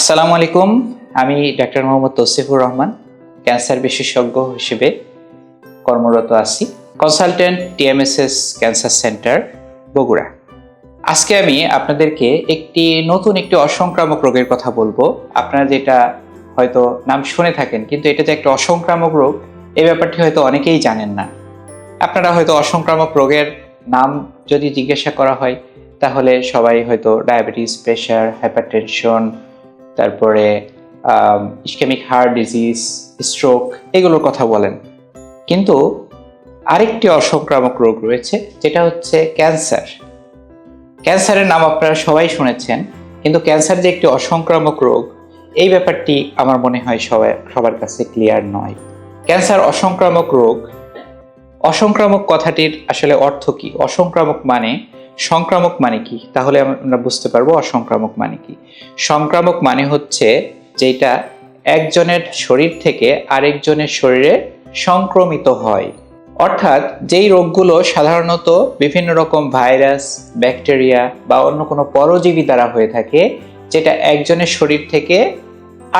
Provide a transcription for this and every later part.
আসসালামু আলাইকুম। আমি ডাক্তার মোহাম্মদ তৌসিফুর রহমান, ক্যান্সার বিশেষজ্ঞ হিসেবে কর্মরত আছি consultant TMSS cancer centre, Bogura. আজকে আমি আপনাদেরকে নতুন একটি অসংক্রামক রোগের কথা বলবো। আপনারা যেটা হয়তো নাম শুনে থাকেন, কিন্তু এটা যে একটা অসংক্রামক রোগ এই ব্যাপারটি হয়তো অনেকেই জানেন না। আপনারা হয়তো অসংক্রামক রোগের নাম যদি জিজ্ঞাসা করা হয় তাহলে সবাই হয়তো ডায়াবেটিস, প্রেশার, হাইপারটেনশন, তারপরে ইসকেমিক হার্ট ডিজিজ, স্ট্রোক এগুলোর কথা বলেন। কিন্তু আরেকটি অসংক্রামক রোগ রয়েছে, যেটা হচ্ছে ক্যান্সার। ক্যান্সারের নাম আপনারা সবাই শুনেছেন, কিন্তু ক্যান্সার যে একটি অসংক্রামক রোগ এই ব্যাপারটি আমার মনে হয় সবার কাছে ক্লিয়ার নয়। ক্যান্সার অসংক্রামক রোগ। অসংক্রামক কথাটির আসলে অর্থ কি? অসংক্রামক মানে সংক্রামক মানে কি? তাহলে আমরা বুঝতে পারবো অসংক্রামক মানে কি। সংক্রামক মানে হচ্ছে যেটা একজনের শরীর থেকে আরেকজনের শরীরে সংক্রমিত হয়। অর্থাৎ যেই রোগগুলো সাধারণত বিভিন্ন রকম ভাইরাস, ব্যাকটেরিয়া বা অন্য কোনো পরজীবী দ্বারা হয়ে থাকে, যেটা একজনের শরীর থেকে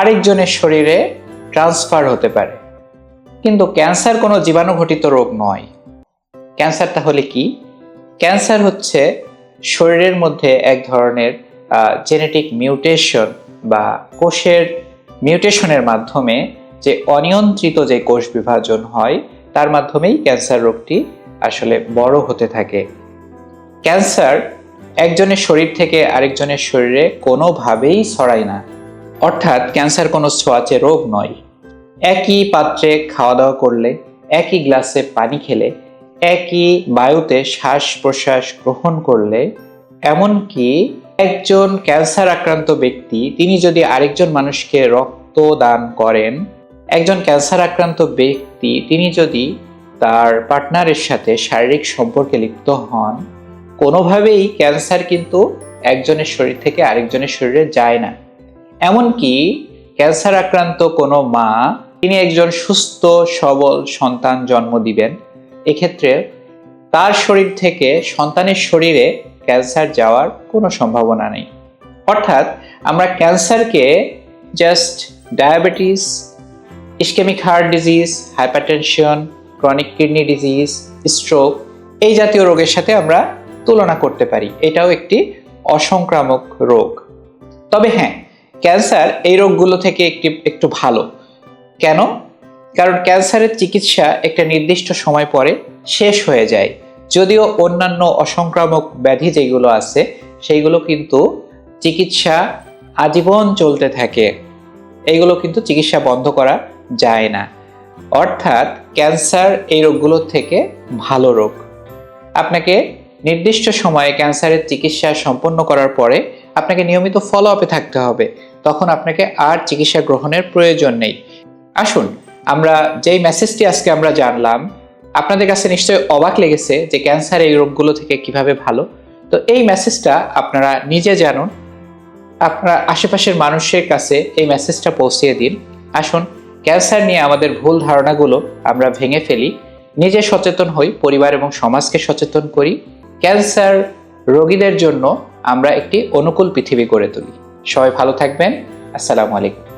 আরেকজনের শরীরে ট্রান্সফার হতে পারে। কিন্তু ক্যান্সার কোনো জীবাণুঘটিত রোগ নয়। ক্যান্সার তাহলে কি? ক্যান্সার হচ্ছে শরীরের মধ্যে এক ধরনের জেনেটিক মিউটেশন বা কোষের মিউটেশনের মাধ্যমে যে অনিয়ন্ত্রিত যে কোষ বিভাজন হয়, তার মাধ্যমেই ক্যান্সার রোগটি আসলে বড় হতে থাকে। ক্যান্সার একজনের শরীর থেকে আরেকজনের শরীরে কোনোভাবেই ছড়ায় না। অর্থাৎ ক্যান্সার কোনো ছোঁয়াচে রোগ নয়। একই পাত্রে খাওয়া দাওয়া করলে, একই গ্লাসে পানি খেলে, একই বায়ুতে শ্বাস প্রশ্বাস গ্রহণ করলে, এমনকি একজন ক্যান্সার আক্রান্ত ব্যক্তি তিনি যদি আরেকজন মানুষকে রক্ত দান করেন, একজন ক্যান্সার আক্রান্ত ব্যক্তি তিনি যদি তার পার্টনারের সাথে শারীরিক সম্পর্কে লিপ্ত হন, কোনোভাবেই ক্যান্সার কিন্তু একজনের শরীর থেকে আরেকজনের শরীরে যায় না। এমনকি ক্যান্সার আক্রান্ত কোনো মা তিনি একজন সুস্থ সবল সন্তান জন্ম দিবেন, এক্ষেত্রে তার শরীর থেকে সন্তানের শরীরে ক্যান্সার যাওয়ার কোনো সম্ভাবনা নেই। অর্থাৎ আমরা ক্যান্সারকে just diabetes, ischaemic heart disease, hypertension, chronic kidney disease, stroke এই জাতীয় রোগের সাথে আমরা তুলনা করতে পারি। এটাও একটি অসংক্রামক রোগ। তবে হ্যাঁ, ক্যান্সার এই রোগগুলো থেকে একটু ভালো। কেন? কারণ ক্যান্সারের চিকিৎসা একটা নির্দিষ্ট সময় পরে শেষ হয়ে যায়। যদিও অন্যান্য অসংক্রামক ব্যাধি যেগুলো আছে সেইগুলো কিন্তু চিকিৎসা আজীবন চলতে থাকে, এইগুলো কিন্তু চিকিৎসা বন্ধ করা যায় না। অর্থাৎ ক্যান্সার এই রোগগুলোর থেকে ভালো রোগ। আপনাকে নির্দিষ্ট সময়ে ক্যান্সারের চিকিৎসা সম্পন্ন করার পরে আপনাকে নিয়মিত ফলো আপে থাকতে হবে, তখন আপনাকে আর চিকিৎসা গ্রহণের প্রয়োজন নেই। আসুন আমরা যেই মেসেজটি আজকে আমরা জানলাম, আপনাদের কাছে নিশ্চয়ই অবাক লেগেছে যে ক্যান্সার এই রোগগুলো থেকে কিভাবে ভালো। তো এই মেসেজটা আপনারা নিজে জানুন, আপনারা আশেপাশের মানুষের কাছে এই মেসেজটা পৌঁছিয়ে দিন। আসুন ক্যান্সার নিয়ে আমাদের ভুল ধারণাগুলো আমরা ভেঙে ফেলি, নিজে সচেতন হই, পরিবার এবং সমাজকে সচেতন করি। ক্যান্সার রোগীদের জন্য আমরা একটি অনুকূল পৃথিবী গড়ে তুলি। সবাই ভালো থাকবেন। আসসালামু আলাইকুম।